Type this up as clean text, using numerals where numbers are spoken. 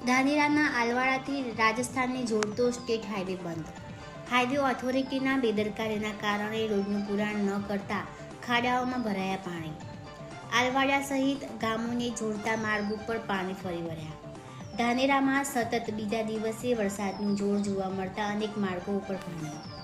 ધાનેરાના આલવાડાથી રાજસ્થાનને જોડતો state highway બંધ. Highway ઓથોરિટીના બેદરકારીના કારણે રોડનું પુરાણ ન કરતા ખાડાઓમાં ભરાયા પાણી. આલવાડા સહિત ગામોને જોડતા માર્ગ ઉપર પાણી ફરી વળ્યા. ધાનેરામાં સતત બીજા દિવસે વરસાદનું જોર જોવા મળતા અનેક માર્ગો ઉપર પાણી.